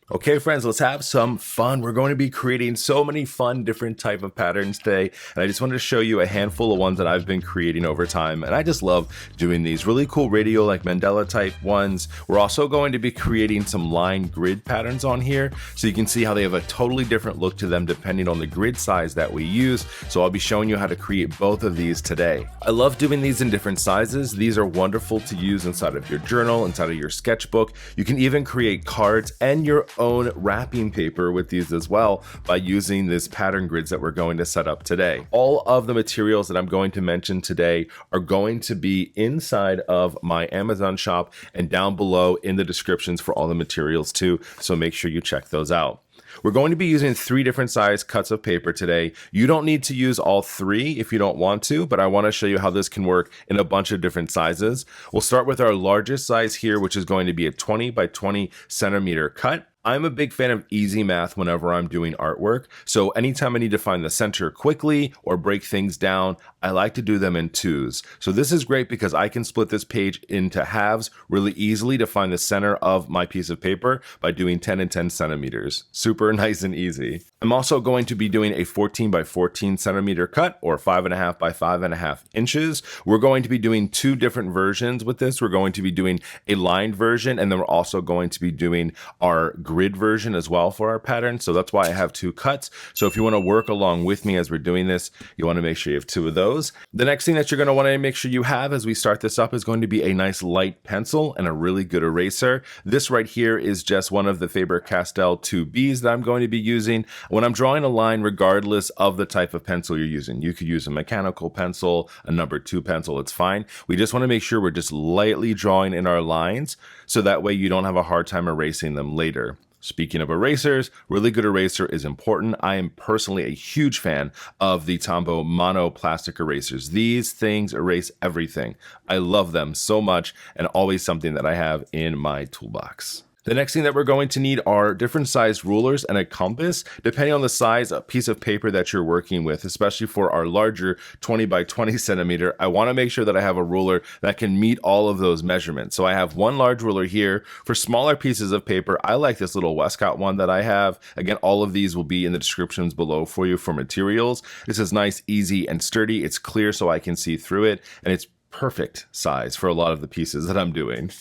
Okay, friends, let's have some fun. We're going to be creating so many fun different type of patterns today, and I just wanted to show you a handful of ones that I've been creating over time, and I just love doing these really cool radial like mandala type ones. We're also going to be creating some line grid patterns on here, so you can see how they have a totally different look to them depending on the grid size that we use. So I'll be showing you how to create both of these today. I love doing these in different sizes. These are wonderful to use inside of your journal, inside of your sketchbook. You can even create cards and your own wrapping paper with these as well by using this pattern grids that we're going to set up today. All of the materials that I'm going to mention today are going to be inside of my Amazon shop and down below in the descriptions for all the materials too, so make sure you check those out. We're going to be using 3 different size cuts of paper today. You don't need to use all 3 if you don't want to, but I want to show you how this can work in a bunch of different sizes. We'll start with our largest size here, which is going to be a 20 by 20 centimeter cut. I'm a big fan of easy math whenever I'm doing artwork, so anytime I need to find the center quickly or break things down, I like to do them in 2s. So this is great because I can split this page into halves really easily to find the center of my piece of paper by doing 10 and 10 centimeters. Super nice and easy. I'm also going to be doing a 14 by 14 centimeter cut, or 5.5 by 5.5 inches. We're going to be doing 2 different versions with this. We're going to be doing a lined version, and then we're also going to be doing our grid version as well for our pattern. So that's why I have 2 cuts. So if you want to work along with me as we're doing this, you want to make sure you have 2 of those. The next thing that you're going to want to make sure you have as we start this up is going to be a nice light pencil and a really good eraser. This right here is just one of the Faber-Castell 2Bs that I'm going to be using. When I'm drawing a line, regardless of the type of pencil you're using, you could use a mechanical pencil, a number 2 pencil, it's fine. We just want to make sure we're just lightly drawing in our lines so that way you don't have a hard time erasing them later. Speaking of erasers, really good eraser is important. I am personally a huge fan of the Tombow mono plastic erasers. These things erase everything. I love them so much and always something that I have in my toolbox. The next thing that we're going to need are different sized rulers and a compass, depending on the size of piece of paper that you're working with, especially for our larger 20 by 20 centimeter. I want to make sure that I have a ruler that can meet all of those measurements. So I have one large ruler here. For smaller pieces of paper, I like this little Westcott one that I have. Again, all of these will be in the descriptions below for you for materials. This is nice, easy, and sturdy. It's clear so I can see through it, and it's perfect size for a lot of the pieces that I'm doing.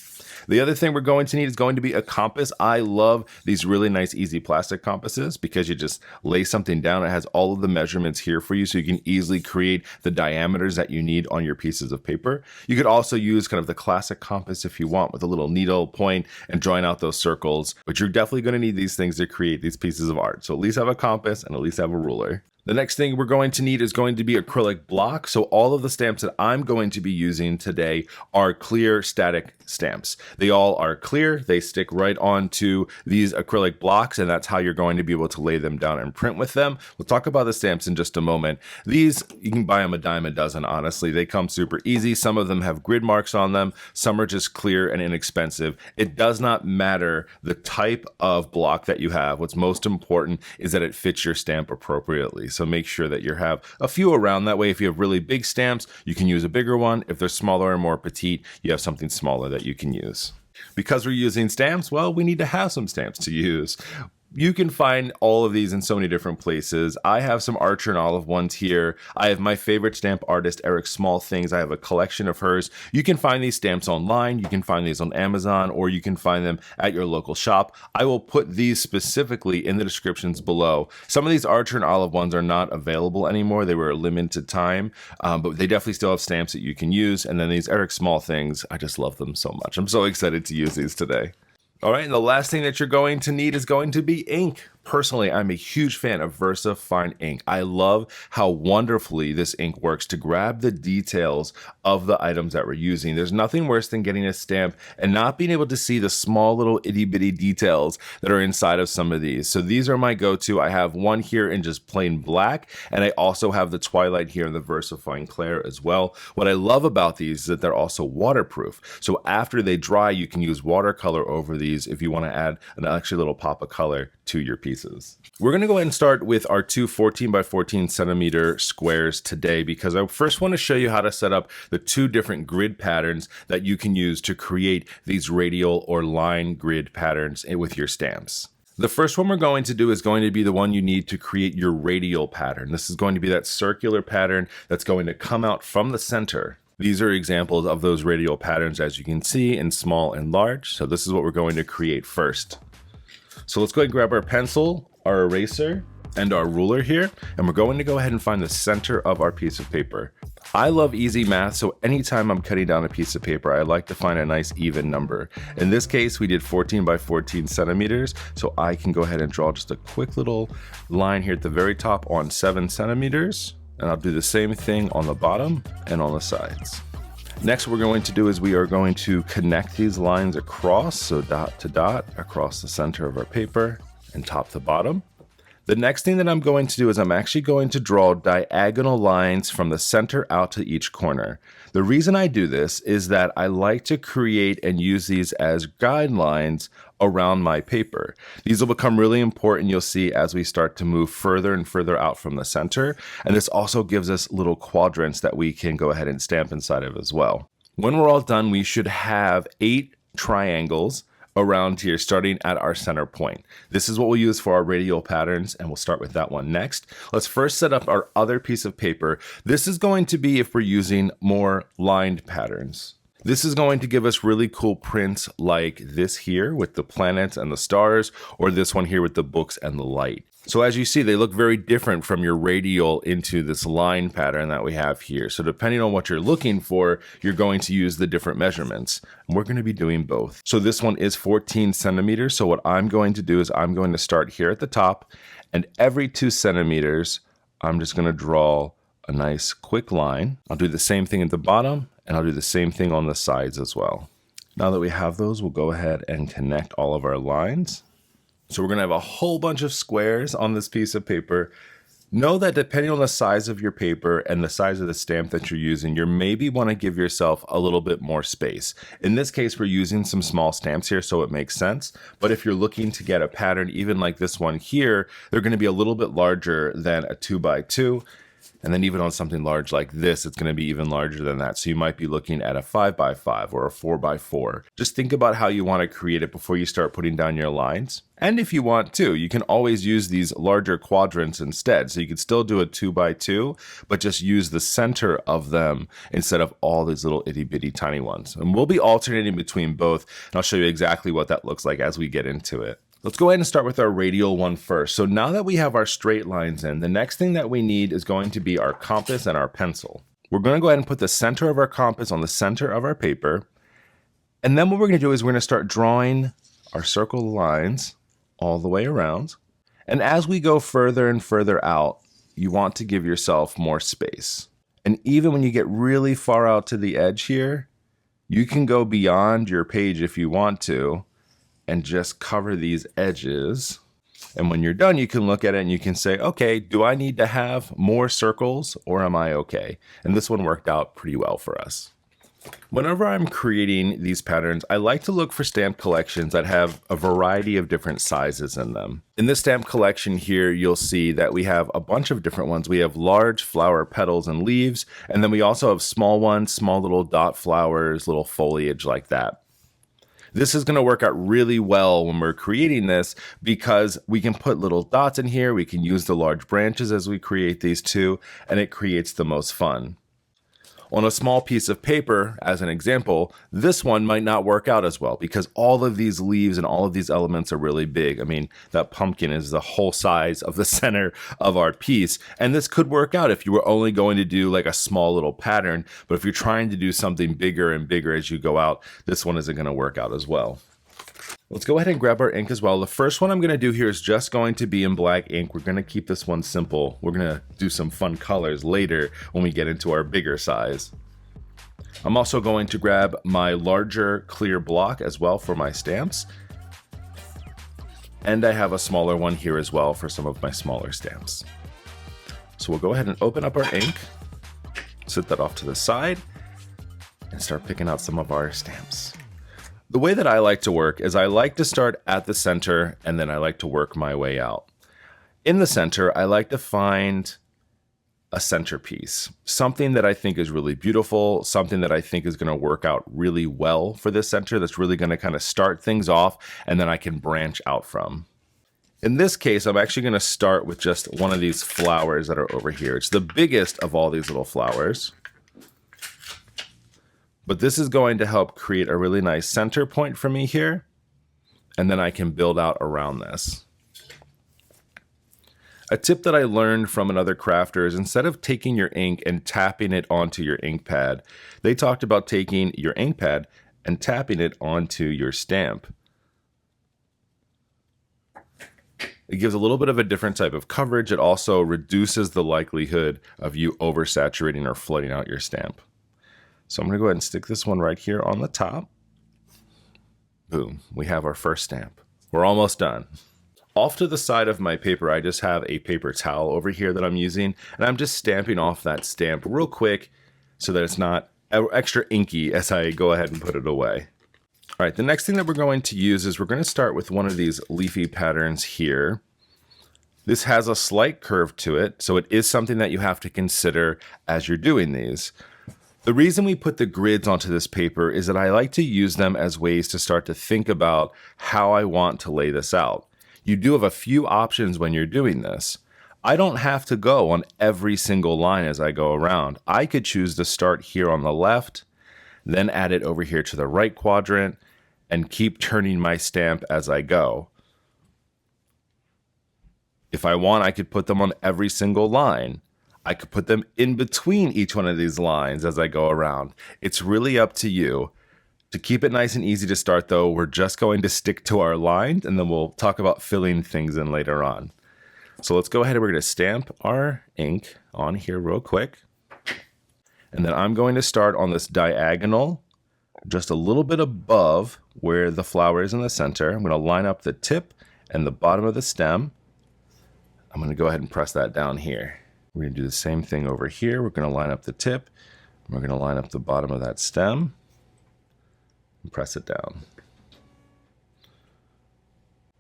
The other thing we're going to need is going to be a compass. I love these really nice, easy plastic compasses because you just lay something down. It has all of the measurements here for you so you can easily create the diameters that you need on your pieces of paper. You could also use kind of the classic compass if you want with a little needle point and drawing out those circles, but you're definitely going to need these things to create these pieces of art. So at least have a compass and at least have a ruler. The next thing we're going to need is going to be acrylic block. So all of the stamps that I'm going to be using today are clear static stamps. They all are clear. They stick right onto these acrylic blocks, and that's how you're going to be able to lay them down and print with them. We'll talk about the stamps in just a moment. These, you can buy them a dime a dozen, honestly. They come super easy. Some of them have grid marks on them. Some are just clear and inexpensive. It does not matter the type of block that you have. What's most important is that it fits your stamp appropriately. So make sure that you have a few around. That way, if you have really big stamps, you can use a bigger one. If they're smaller and more petite, you have something smaller that you can use. Because we're using stamps, well, we need to have some stamps to use. You can find all of these in so many different places. I have some Archer and Olive ones here. I have my favorite stamp artist, Eric Small Things. I have a collection of hers. You can find these stamps online. You can find these on Amazon, or you can find them at your local shop. I will put these specifically in the descriptions below. Some of these Archer and Olive ones are not available anymore. They were a limited time, but they definitely still have stamps that you can use. And then these Eric Small Things, I just love them so much. I'm so excited to use these today. All right, and the last thing that you're going to need is going to be ink. Personally, I'm a huge fan of Versa Fine Ink. I love how wonderfully this ink works to grab the details of the items that we're using. There's nothing worse than getting a stamp and not being able to see the small little itty bitty details that are inside of some of these. So these are my go-to. I have one here in just plain black, and I also have the Twilight here in the Versa Fine Clair as well. What I love about these is that they're also waterproof. So after they dry, you can use watercolor over these if you want to add an extra little pop of color to your pieces. We're going to go ahead and start with our two 14 by 14 centimeter squares today because I first want to show you how to set up the 2 different grid patterns that you can use to create these radial or line grid patterns with your stamps. The first one we're going to do is going to be the one you need to create your radial pattern. This is going to be that circular pattern that's going to come out from the center. These are examples of those radial patterns, as you can see, in small and large. So this is what we're going to create first. So let's go ahead and grab our pencil, our eraser, and our ruler here, and we're going to go ahead and find the center of our piece of paper. I love easy math, so anytime I'm cutting down a piece of paper, I like to find a nice even number. In this case, we did 14 by 14 centimeters, so I can go ahead and draw just a quick little line here at the very top on 7 centimeters, and I'll do the same thing on the bottom and on the sides. Next, what we're going to do is we are going to connect these lines across, so dot to dot across the center of our paper and top to bottom. The next thing that I'm going to do is I'm actually going to draw diagonal lines from the center out to each corner. The reason I do this is that I like to create and use these as guidelines around my paper. These will become really important, you'll see, as we start to move further and further out from the center. And this also gives us little quadrants that we can go ahead and stamp inside of as well. When we're all done, we should have 8 triangles around here, starting at our center point. This is what we'll use for our radial patterns, and we'll start with that one next. Let's first set up our other piece of paper. This is going to be if we're using more lined patterns. This is going to give us really cool prints like this here with the planets and the stars, or this one here with the books and the light. So as you see, they look very different from your radial into this line pattern that we have here. So depending on what you're looking for, you're going to use the different measurements. And we're going to be doing both. So this one is 14 centimeters. So what I'm going to do is I'm going to start here at the top, and every 2 centimeters, I'm just going to draw a nice quick line. I'll do the same thing at the bottom, and I'll do the same thing on the sides as well. Now that we have those, we'll go ahead and connect all of our lines. So we're going to have a whole bunch of squares on this piece of paper. Know that depending on the size of your paper and the size of the stamp that you're using, you maybe want to give yourself a little bit more space. In this case, we're using some small stamps here, so it makes sense. But if you're looking to get a pattern, even like this one here, they're going to be a little bit larger than a 2x2. And then even on something large like this, it's going to be even larger than that. So you might be looking at a 5x5 or a 4x4. Just think about how you want to create it before you start putting down your lines. And if you want to, you can always use these larger quadrants instead. So you could still do a 2x2, but just use the center of them instead of all these little itty bitty tiny ones. And we'll be alternating between both. And I'll show you exactly what that looks like as we get into it. Let's go ahead and start with our radial one first. So now that we have our straight lines in, the next thing that we need is going to be our compass and our pencil. We're going to go ahead and put the center of our compass on the center of our paper. And then what we're going to do is we're going to start drawing our circle lines all the way around. And as we go further and further out, you want to give yourself more space. And even when you get really far out to the edge here, you can go beyond your page if you want to, and just cover these edges. And when you're done, you can look at it and you can say, okay, do I need to have more circles or am I okay? And this one worked out pretty well for us. Whenever I'm creating these patterns, I like to look for stamp collections that have a variety of different sizes in them. In this stamp collection here, you'll see that we have a bunch of different ones. We have large flower petals and leaves, and then we also have small ones, small little dot flowers, little foliage like that. This is going to work out really well when we're creating this because we can put little dots in here. We can use the large branches as we create these too, and it creates the most fun. On a small piece of paper, as an example, this one might not work out as well because all of these leaves and all of these elements are really big. I mean, that pumpkin is the whole size of the center of our piece. And this could work out if you were only going to do like a small little pattern. But if you're trying to do something bigger and bigger as you go out, this one isn't going to work out as well. Let's go ahead and grab our ink as well. The first one I'm going to do here is just going to be in black ink. We're going to keep this one simple. We're going to do some fun colors later when we get into our bigger size. I'm also going to grab my larger clear block as well for my stamps. And I have a smaller one here as well for some of my smaller stamps. So we'll go ahead and open up our ink, set that off to the side, and start picking out some of our stamps. The way that I like to work is I like to start at the center and then I like to work my way out. In the center, I like to find a centerpiece, something that I think is really beautiful, something that I think is going to work out really well for this center that's really going to kind of start things off and then I can branch out from. In this case, I'm actually going to start with just one of these flowers that are over here. It's the biggest of all these little flowers. But this is going to help create a really nice center point for me here. And then I can build out around this. A tip that I learned from another crafter is instead of taking your ink and tapping it onto your ink pad, they talked about taking your ink pad and tapping it onto your stamp. It gives a little bit of a different type of coverage. It also reduces the likelihood of you oversaturating or flooding out your stamp. So I'm going to go ahead and stick this one right here on the top. Boom, we have our first stamp. We're almost done. Off to the side of my paper, I just have a paper towel over here that I'm using, and I'm just stamping off that stamp real quick so that it's not extra inky as I go ahead and put it away. All right, the next thing that we're going to use is we're going to start with one of these leafy patterns here. This has a slight curve to it, so it is something that you have to consider as you're doing these. The reason we put the grids onto this paper is that I like to use them as ways to start to think about how I want to lay this out. You do have a few options when you're doing this. I don't have to go on every single line as I go around. I could choose to start here on the left, then add it over here to the right quadrant, and keep turning my stamp as I go. If I want, I could put them on every single line. I could put them in between each one of these lines as I go around. It's really up to you. To keep it nice and easy to start though, we're just going to stick to our lines and then we'll talk about filling things in later on. So let's go ahead and we're going to stamp our ink on here real quick. And then I'm going to start on this diagonal, just a little bit above where the flower is in the center. I'm going to line up the tip and the bottom of the stem. I'm going to go ahead and press that down here. We're going to do the same thing over here. We're going to line up the tip. We're going to line up the bottom of that stem and press it down.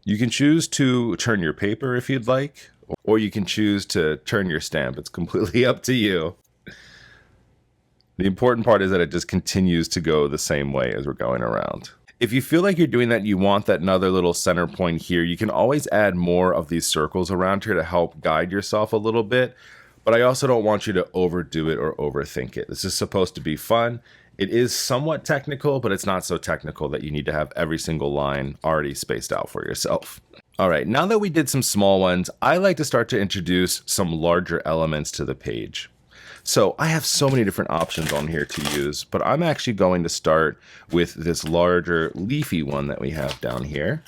You can choose to turn your paper if you'd like, or you can choose to turn your stamp. It's completely up to you. The important part is that it just continues to go the same way as we're going around. If you feel like you're doing that, you want that another little center point here, you can always add more of these circles around here to help guide yourself a little bit. But I also don't want you to overdo it or overthink it. This is supposed to be fun. It is somewhat technical, but it's not so technical that you need to have every single line already spaced out for yourself. All right, now that we did some small ones, I like to start to introduce some larger elements to the page. So I have so many different options on here to use, but I'm actually going to start with this larger leafy one that we have down here.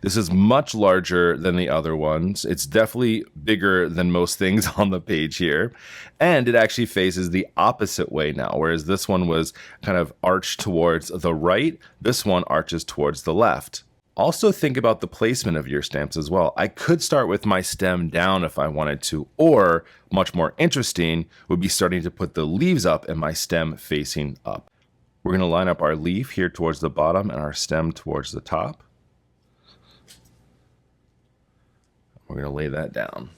This is much larger than the other ones. It's definitely bigger than most things on the page here. And it actually faces the opposite way now, whereas this one was kind of arched towards the right. This one arches towards the left. Also think about the placement of your stamps as well. I could start with my stem down if I wanted to, or much more interesting would be starting to put the leaves up and my stem facing up. We're going to line up our leaf here towards the bottom and our stem towards the top. We're going to lay that down.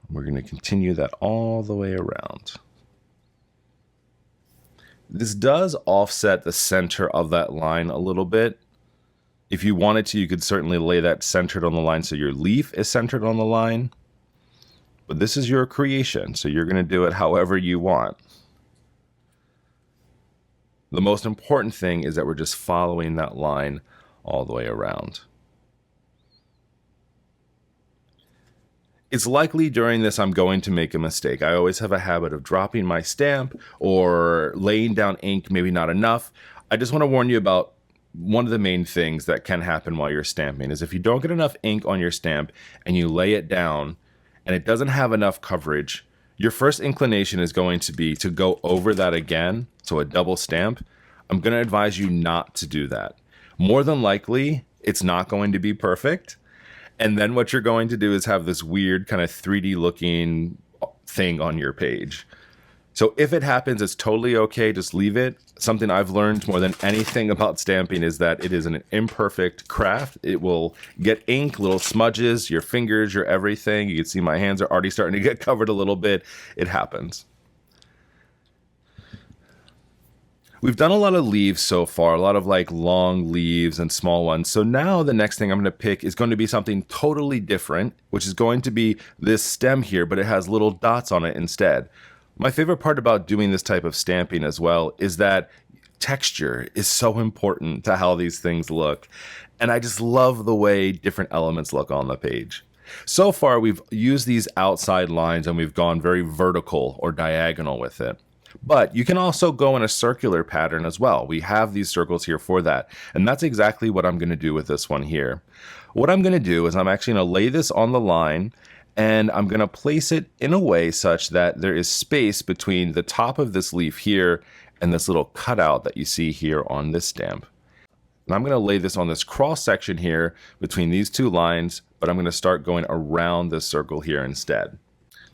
We're going to continue that all the way around. This does offset the center of that line a little bit. If you wanted to, you could certainly lay that centered on the line so your leaf is centered on the line. But this is your creation, so you're going to do it however you want. The most important thing is that we're just following that line all the way around. It's likely during this I'm going to make a mistake. I always have a habit of dropping my stamp or laying down ink, maybe not enough. I just want to warn you about one of the main things that can happen while you're stamping is if you don't get enough ink on your stamp and you lay it down and it doesn't have enough coverage, your first inclination is going to be to go over that again, so a double stamp. I'm going to advise you not to do that. More than likely, it's not going to be perfect. And then what you're going to do is have this weird kind of 3D looking thing on your page. So if it happens, it's totally okay. Just leave it. Something I've learned more than anything about stamping is that it is an imperfect craft. It will get ink, little smudges, your fingers, your everything. You can see my hands are already starting to get covered a little bit. It happens. We've done a lot of leaves so far, a lot of like long leaves and small ones. So now the next thing I'm going to pick is going to be something totally different, which is going to be this stem here, but it has little dots on it instead. My favorite part about doing this type of stamping as well is that texture is so important to how these things look. And I just love the way different elements look on the page. So far, we've used these outside lines and we've gone very vertical or diagonal with it. But you can also go in a circular pattern as well. We have these circles here for that. And that's exactly what I'm going to do with this one here. What I'm going to do is I'm actually going to lay this on the line and I'm going to place it in a way such that there is space between the top of this leaf here and this little cutout that you see here on this stamp. And I'm going to lay this on this cross section here between these two lines, but I'm going to start going around this circle here instead.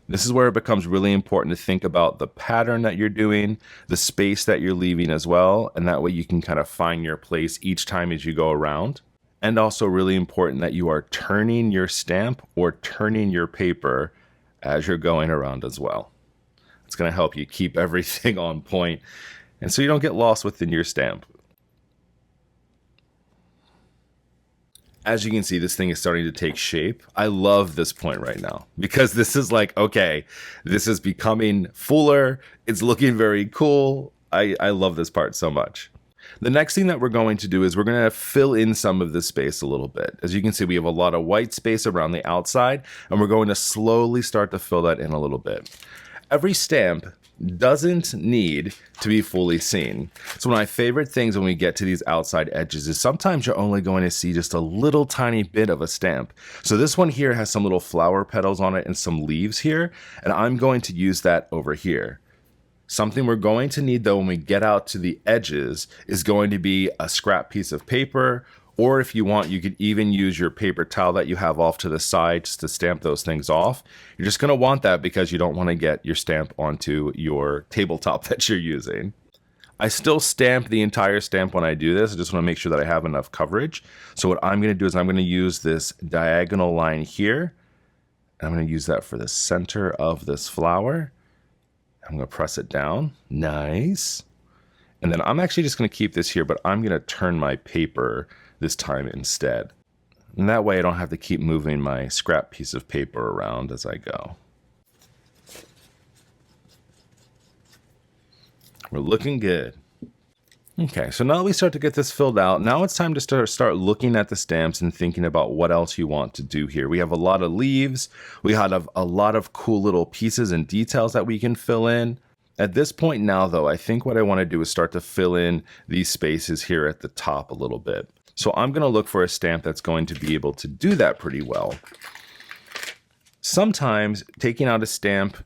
This is where it becomes really important to think about the pattern that you're doing, the space that you're leaving as well, and that way you can kind of find your place each time as you go around. And also really important that you are turning your stamp or turning your paper as you're going around as well. It's going to help you keep everything on point, and so you don't get lost within your stamp. As you can see, this thing is starting to take shape. I love this point right now because this is like, okay, this is becoming fuller. It's looking very cool. I love this part so much. The next thing that we're going to do is we're going to fill in some of this space a little bit. As you can see, we have a lot of white space around the outside, and we're going to slowly start to fill that in a little bit. Every stamp doesn't need to be fully seen. So one of my favorite things when we get to these outside edges is sometimes you're only going to see just a little tiny bit of a stamp. So this one here has some little flower petals on it and some leaves here, and I'm going to use that over here. Something we're going to need though when we get out to the edges is going to be a scrap piece of paper, or if you want, you could even use your paper towel that you have off to the side just to stamp those things off. You're just going to want that because you don't want to get your stamp onto your tabletop that you're using. I still stamp the entire stamp when I do this. I just want to make sure that I have enough coverage. So what I'm going to do is I'm going to use this diagonal line here. I'm going to use that for the center of this flower. I'm going to press it down. Nice. And then I'm actually just going to keep this here, but I'm going to turn my paper this time instead. And that way I don't have to keep moving my scrap piece of paper around as I go. We're looking good. Okay, so now that we start to get this filled out, now it's time to start looking at the stamps and thinking about what else you want to do here. We have a lot of leaves. We have a lot of cool little pieces and details that we can fill in. At this point now, though, I think what I want to do is start to fill in these spaces here at the top a little bit. So I'm going to look for a stamp that's going to be able to do that pretty well. Sometimes taking out a stamp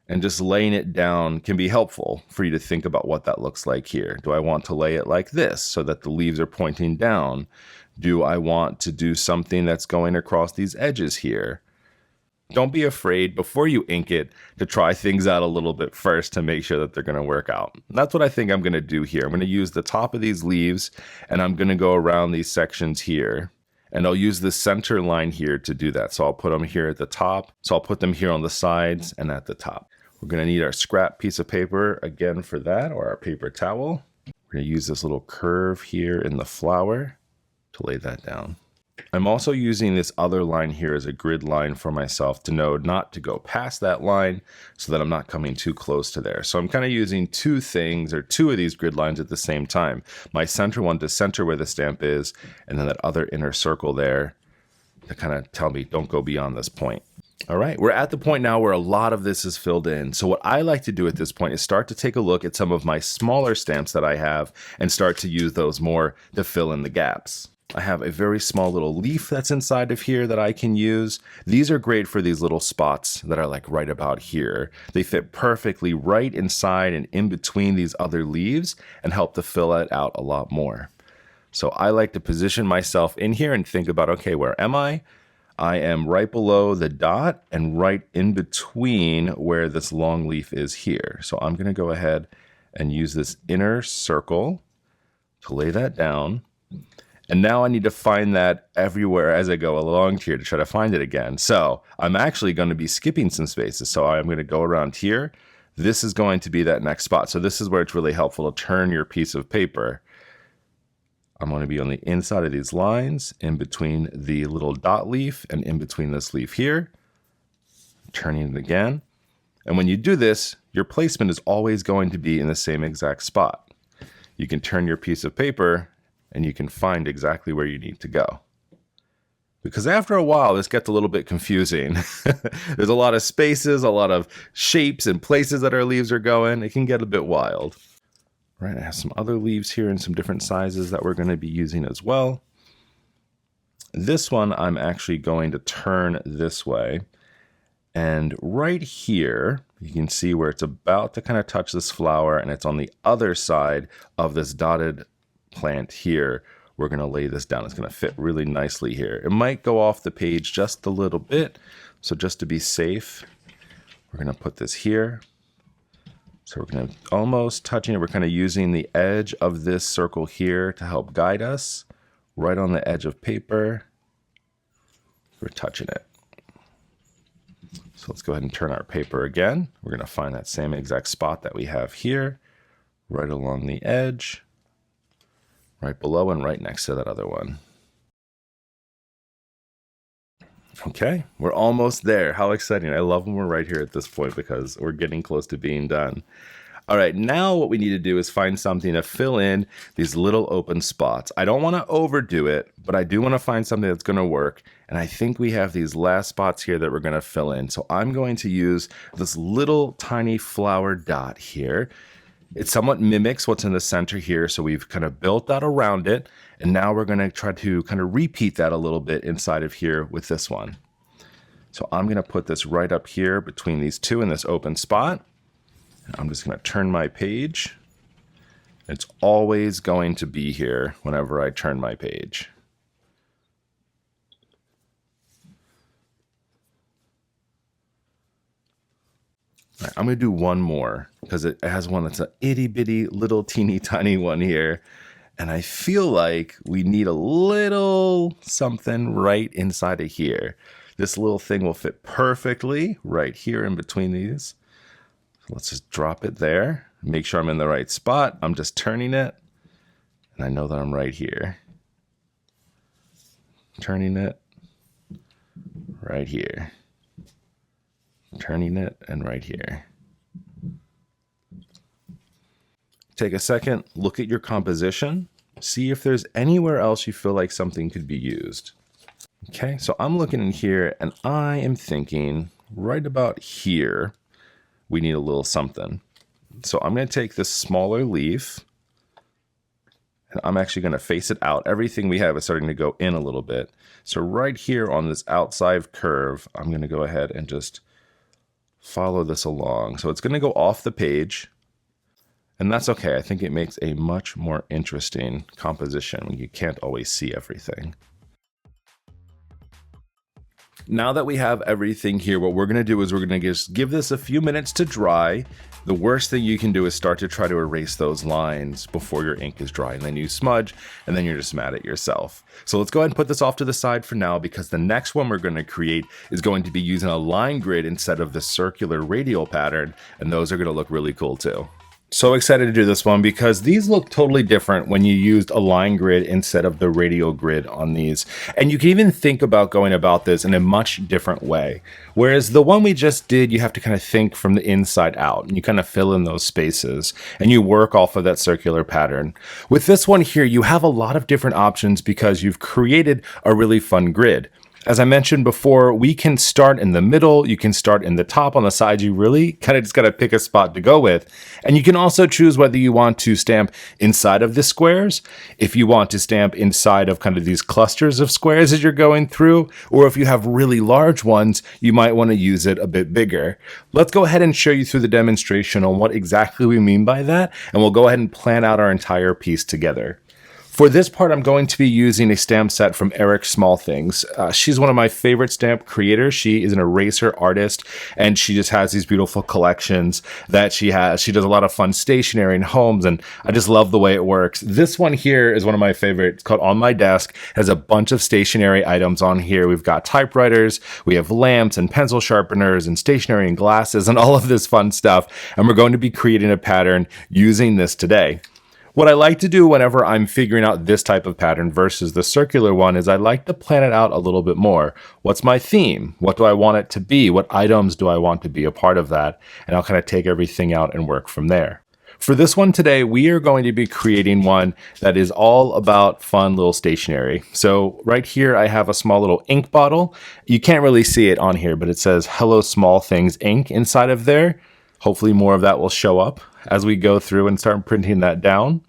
and just laying it down can be helpful for you to think about what that looks like here. Do I want to lay it like this so that the leaves are pointing down? Do I want to do something that's going across these edges here? Don't be afraid before you ink it to try things out a little bit first to make sure that they're going to work out. That's what I think I'm going to do here. I'm going to use the top of these leaves and I'm going to go around these sections here. And I'll use the center line here to do that. So I'll put them here at the top. So I'll put them here on the sides and at the top. We're going to need our scrap piece of paper again for that, or our paper towel. We're going to use this little curve here in the flower to lay that down. I'm also using this other line here as a grid line for myself to know not to go past that line so that I'm not coming too close to there. So I'm kind of using two things, or two of these grid lines at the same time. My center one to center where the stamp is, and then that other inner circle there to kind of tell me don't go beyond this point. All right, we're at the point now where a lot of this is filled in. So what I like to do at this point is start to take a look at some of my smaller stamps that I have and start to use those more to fill in the gaps. I have a very small little leaf that's inside of here that I can use. These are great for these little spots that are like right about here. They fit perfectly right inside and in between these other leaves and help to fill it out a lot more. So I like to position myself in here and think about, okay, where am I? I am right below the dot and right in between where this long leaf is here. So I'm going to go ahead and use this inner circle to lay that down. And now I need to find that everywhere as I go along here to try to find it again. So I'm actually going to be skipping some spaces. So I'm going to go around here, this is going to be that next spot. So this is where it's really helpful to turn your piece of paper. I'm going to be on the inside of these lines, in between the little dot leaf and in between this leaf here. Turning it again. And when you do this, your placement is always going to be in the same exact spot. You can turn your piece of paper and you can find exactly where you need to go. Because after a while, this gets a little bit confusing. There's a lot of spaces, a lot of shapes and places that our leaves are going. It can get a bit wild. Right, I have some other leaves here in some different sizes that we're going to be using as well. This one I'm actually going to turn this way. And right here, you can see where it's about to kind of touch this flower, and it's on the other side of this dotted plant here. We're going to lay this down. It's going to fit really nicely here. It might go off the page just a little bit. So just to be safe, we're going to put this here. So we're going to almost touching it. We're kind of using the edge of this circle here to help guide us. Right on the edge of paper, we're touching it. So let's go ahead and turn our paper again. We're going to find that same exact spot that we have here, right along the edge, right below and right next to that other one. Okay, we're almost there. How exciting. I love when we're right here at this point because we're getting close to being done. All right, now what we need to do is find something to fill in these little open spots. I don't want to overdo it, but I do want to find something that's going to work. And I think we have these last spots here that we're going to fill in. So I'm going to use this little tiny flower dot here. It somewhat mimics what's in the center here. So we've kind of built that around it. And now we're going to try to kind of repeat that a little bit inside of here with this one. So I'm going to put this right up here between these two in this open spot. And I'm just going to turn my page. It's always going to be here whenever I turn my page. All right, I'm going to do one more because it has one that's an itty bitty little teeny tiny one here. And I feel like we need a little something right inside of here. This little thing will fit perfectly right here in between these. So let's just drop it there. Make sure I'm in the right spot. I'm just turning it. And I know that I'm right here. Turning it right here. Turning it and right here. Take a second, look at your composition, see if there's anywhere else you feel like something could be used. Okay, so I'm looking in here and I am thinking right about here, we need a little something. So I'm going to take this smaller leaf and I'm actually going to face it out. Everything we have is starting to go in a little bit. So right here on this outside curve, I'm going to go ahead and just follow this along. So it's going to go off the page. And that's okay. I think it makes a much more interesting composition when you can't always see everything. Now that we have everything here, what we're going to do is we're going to just give this a few minutes to dry. The worst thing you can do is start to try to erase those lines before your ink is dry, and then you smudge, and then you're just mad at yourself. So let's go ahead and put this off to the side for now, because the next one we're going to create is going to be using a line grid instead of the circular radial pattern, and those are going to look really cool too. So excited to do this one because these look totally different when you used a line grid instead of the radial grid on these. And you can even think about going about this in a much different way. Whereas the one we just did, you have to kind of think from the inside out and you kind of fill in those spaces and you work off of that circular pattern. With this one here, you have a lot of different options because you've created a really fun grid. As I mentioned before, we can start in the middle, you can start in the top, on the sides. You really kind of just got to pick a spot to go with. And you can also choose whether you want to stamp inside of the squares, if you want to stamp inside of kind of these clusters of squares as you're going through, or if you have really large ones, you might want to use it a bit bigger. Let's go ahead and show you through the demonstration on what exactly we mean by that, and we'll go ahead and plan out our entire piece together. For this part, I'm going to be using a stamp set from Eric Smallthings. She's one of my favorite stamp creators. She is an eraser artist, and she just has these beautiful collections that she has. She does a lot of fun stationery and homes, and I just love the way it works. This one here is one of my favorites. It's called On My Desk. It has a bunch of stationery items on here. We've got typewriters, we have lamps and pencil sharpeners and stationery and glasses and all of this fun stuff. And we're going to be creating a pattern using this today. What I like to do whenever I'm figuring out this type of pattern versus the circular one is I like to plan it out a little bit more. What's my theme? What do I want it to be? What items do I want to be a part of that? And I'll kind of take everything out and work from there. For this one today, we are going to be creating one that is all about fun little stationery. So right here, I have a small little ink bottle. You can't really see it on here, but it says Hello Smallthings ink inside of there. Hopefully more of that will show up as we go through and start printing that down.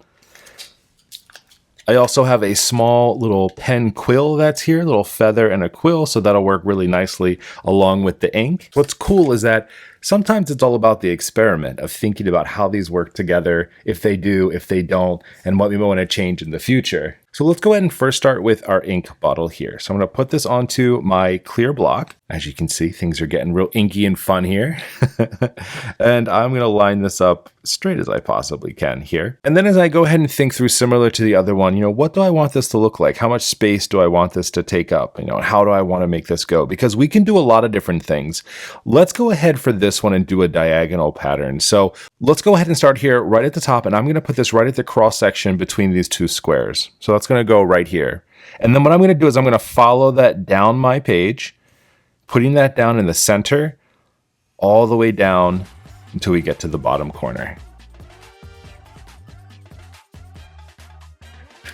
I also have a small little pen quill that's here, a little feather and a quill, so that'll work really nicely along with the ink. What's cool is that sometimes it's all about the experiment of thinking about how these work together, if they do, if they don't, and what we might want to change in the future. So let's go ahead and first start with our ink bottle here. So I'm going to put this onto my clear block. As you can see, things are getting real inky and fun here. And I'm going to line this up straight as I possibly can here. And then as I go ahead and think through, similar to the other one, what do I want this to look like? How much space do I want this to take up? How do I want to make this go? Because we can do a lot of different things. Let's go ahead for this one and do a diagonal pattern. So let's go ahead and start here right at the top, and I'm going to put this right at the cross section between these two squares. So that's going to go right here. And then what I'm going to do is I'm going to follow that down my page, putting that down in the center, all the way down until we get to the bottom corner.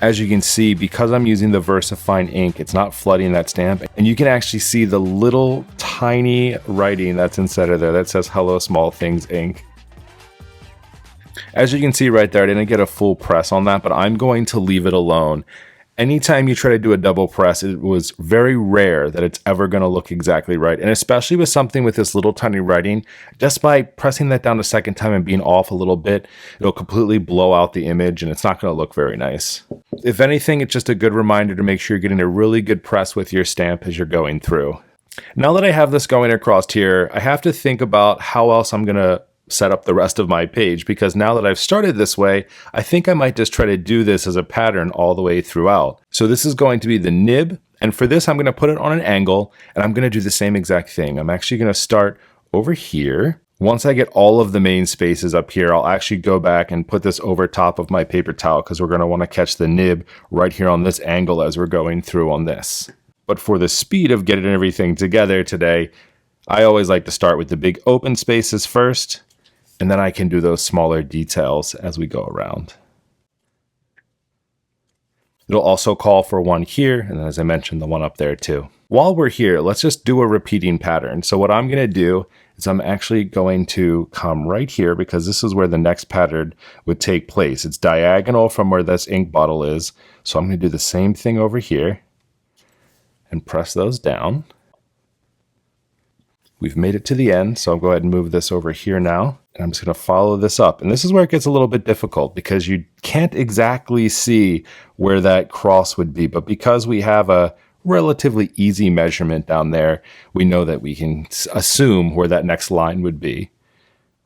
As you can see, because I'm using the VersaFine ink, it's not flooding that stamp. And you can actually see the little tiny writing that's inside of there that says Hello Smallthings ink. As you can see right there, I didn't get a full press on that, but I'm going to leave it alone. Anytime you try to do a double press, it was very rare that it's ever going to look exactly right. And especially with something with this little tiny writing, just by pressing that down a second time and being off a little bit, it'll completely blow out the image and it's not going to look very nice. If anything, it's just a good reminder to make sure you're getting a really good press with your stamp as you're going through. Now that I have this going across here, I have to think about how else I'm going to set up the rest of my page, because now that I've started this way, I think I might just try to do this as a pattern all the way throughout. So this is going to be the nib, and for this I'm going to put it on an angle, and I'm going to do the same exact thing. I'm actually going to start over here. Once I get all of the main spaces up here, I'll actually go back and put this over top of my paper towel, because we're going to want to catch the nib right here on this angle as we're going through on this. But for the speed of getting everything together today, I always like to start with the big open spaces first, and then I can do those smaller details as we go around. It'll also call for one here, and then as I mentioned, the one up there too. While we're here, let's just do a repeating pattern. So what I'm going to do is I'm actually going to come right here, because this is where the next pattern would take place. It's diagonal from where this ink bottle is. So I'm going to do the same thing over here and press those down. We've made it to the end, so I'll go ahead and move this over here now. And I'm just going to follow this up. And this is where it gets a little bit difficult, because you can't exactly see where that cross would be. But because we have a relatively easy measurement down there, we know that we can assume where that next line would be,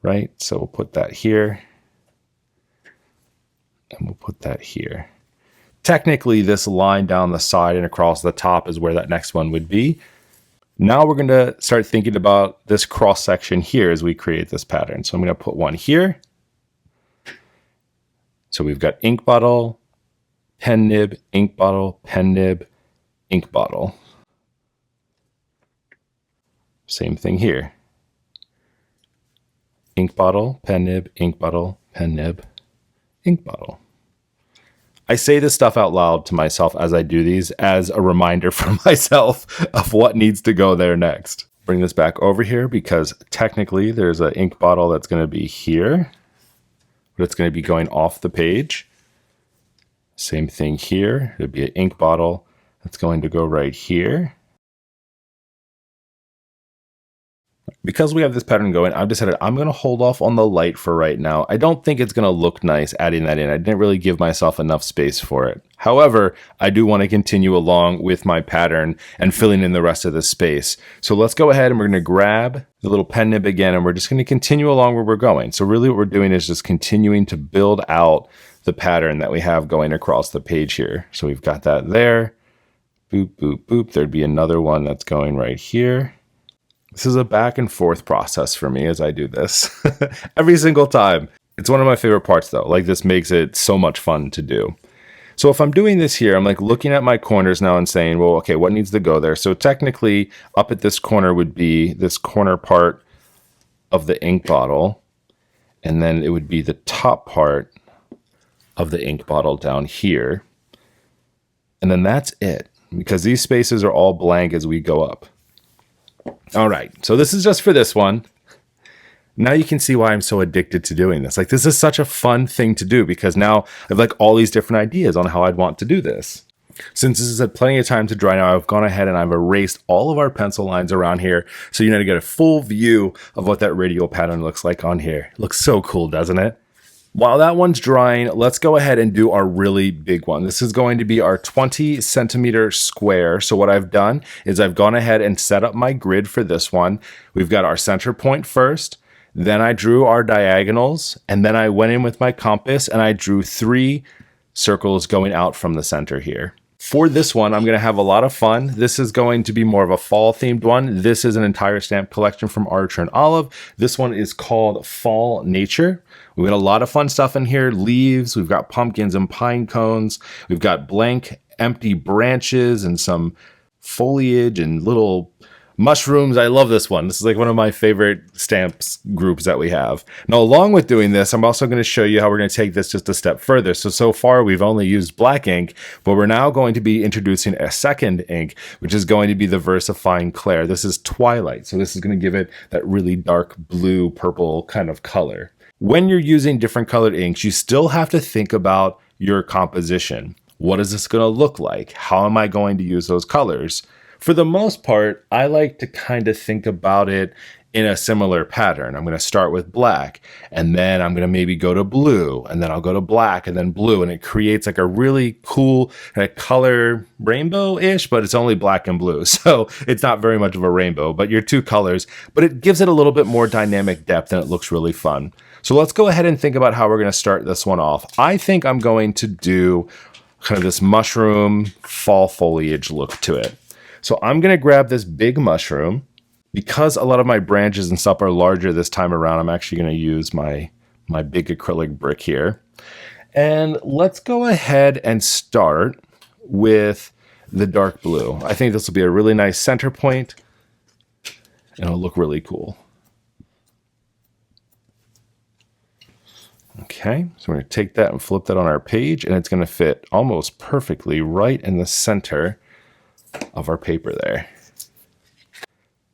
right? So we'll put that here, and we'll put that here. Technically, this line down the side and across the top is where that next one would be. Now we're going to start thinking about this cross section here as we create this pattern. So I'm going to put one here. So we've got ink bottle, pen nib, ink bottle, pen nib, ink bottle. Same thing here. Ink bottle, pen nib, ink bottle, pen nib, ink bottle. I say this stuff out loud to myself as I do these as a reminder for myself of what needs to go there next. Bring this back over here, because technically there's an ink bottle that's going to be here, but it's going to be going off the page. Same thing here. There'd be an ink bottle that's going to go right here. Because we have this pattern going, I've decided I'm going to hold off on the light for right now. I don't think it's going to look nice adding that in. I didn't really give myself enough space for it. However, I do want to continue along with my pattern and filling in the rest of the space. So let's go ahead and we're going to grab the little pen nib again, and we're just going to continue along where we're going. So really what we're doing is just continuing to build out the pattern that we have going across the page here. So we've got that there. Boop, boop, boop. There'd be another one that's going right here. This is a back and forth process for me as I do this every single time. It's one of my favorite parts though. Like, this makes it so much fun to do. So if I'm doing this here, I'm like looking at my corners now and saying, well, okay, what needs to go there? So technically up at this corner would be this corner part of the ink bottle. And then it would be the top part of the ink bottle down here. And then that's it, because these spaces are all blank as we go up. All right, so this is just for this one. Now you can see why I'm so addicted to doing this. Like, this is such a fun thing to do because now I have like all these different ideas on how I'd want to do this. Since this has had plenty of time to dry now, I've gone ahead and I've erased all of our pencil lines around here. So you know, to get a full view of what that radial pattern looks like on here. It looks so cool, doesn't it? While that one's drying, let's go ahead and do our really big one. This is going to be our 20 centimeter square. So what I've done is I've gone ahead and set up my grid for this one. We've got our center point first, then I drew our diagonals, and then I went in with my compass and I drew 3 circles going out from the center here. For this one, I'm going to have a lot of fun. This is going to be more of a fall themed one. This is an entire stamp collection from Archer and Olive. This one is called Fall Nature. We've got a lot of fun stuff in here. Leaves, we've got pumpkins and pine cones. We've got blank, empty branches and some foliage and little mushrooms. I love this one. This is like one of my favorite stamps groups that we have. Now, along with doing this, I'm also going to show you how we're going to take this just a step further. So far we've only used black ink, but we're now going to be introducing a second ink, which is going to be the VersaFine Clair. This is Twilight. So this is going to give it that really dark blue, purple kind of color. When you're using different colored inks, you still have to think about your composition. What is this going to look like? How am I going to use those colors? For the most part, I like to kind of think about it in a similar pattern. I'm going to start with black, and then I'm going to maybe go to blue, and then I'll go to black and then blue, and it creates like a really cool color rainbow-ish, but it's only black and blue. So it's not very much of a rainbow, but your 2 colors, but it gives it a little bit more dynamic depth and it looks really fun. So let's go ahead and think about how we're going to start this one off. I think I'm going to do kind of this mushroom fall foliage look to it. So I'm going to grab this big mushroom. Because a lot of my branches and stuff are larger this time around, I'm actually going to use my big acrylic brick here. And let's go ahead and start with the dark blue. I think this will be a really nice center point, and it'll look really cool. Okay, so we're going to take that and flip that on our page, and it's going to fit almost perfectly right in the center of our paper there.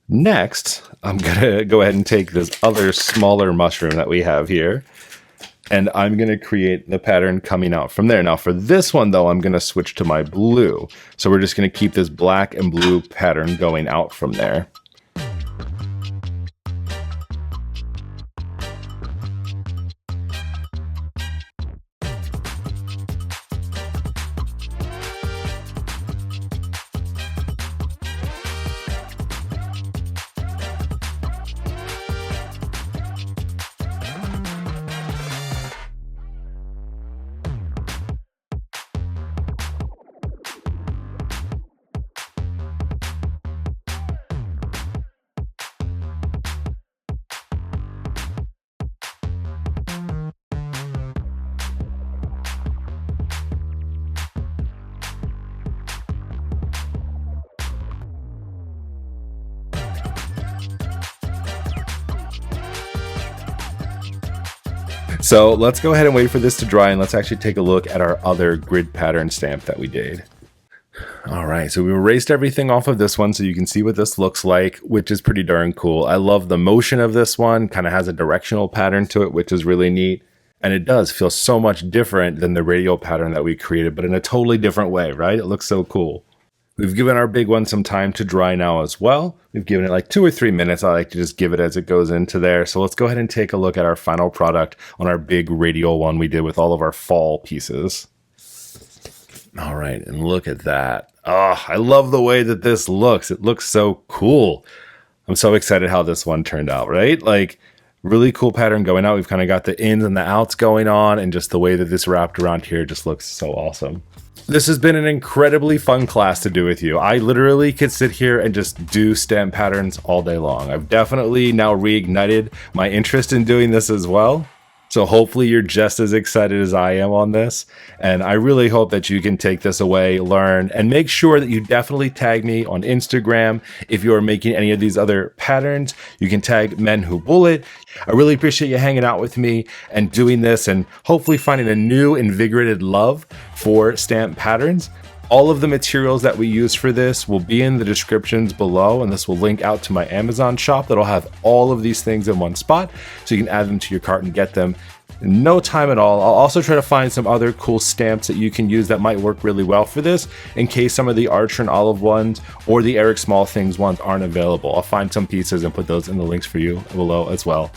Next, I'm going to go ahead and take this other smaller mushroom that we have here, and I'm going to create the pattern coming out from there. Now for this one though, I'm going to switch to my blue. So we're just going to keep this black and blue pattern going out from there. So let's go ahead and wait for this to dry, and let's actually take a look at our other grid pattern stamp that we did. All right, so we erased everything off of this one so you can see what this looks like, which is pretty darn cool. I love the motion of this one, kind of has a directional pattern to it, which is really neat. And it does feel so much different than the radial pattern that we created, but in a totally different way, right? It looks so cool. We've given our big one some time to dry now as well. We've given it like 2 or 3 minutes. I like to just give it as it goes into there. So let's go ahead and take a look at our final product on our big radial one we did with all of our fall pieces. All right, and look at that. Oh, I love the way that this looks. It looks so cool. I'm so excited how this one turned out, right? Like, really cool pattern going out. We've kind of got the ins and the outs going on, and just the way that this wrapped around here just looks so awesome. This has been an incredibly fun class to do with you. I literally could sit here and just do stamp patterns all day long. I've definitely now reignited my interest in doing this as well. So hopefully you're just as excited as I am on this. And I really hope that you can take this away, learn, and make sure that you definitely tag me on Instagram. If you are making any of these other patterns, you can tag MENWHOBULLET. I really appreciate you hanging out with me and doing this, and hopefully finding a new invigorated love for stamp patterns. All of the materials that we use for this will be in the descriptions below, and this will link out to my Amazon shop that'll have all of these things in one spot, so you can add them to your cart and get them in no time at all. I'll also try to find some other cool stamps that you can use that might work really well for this, in case some of the Archer and Olive ones or the Eric Small Things ones aren't available. I'll find some pieces and put those in the links for you below as well.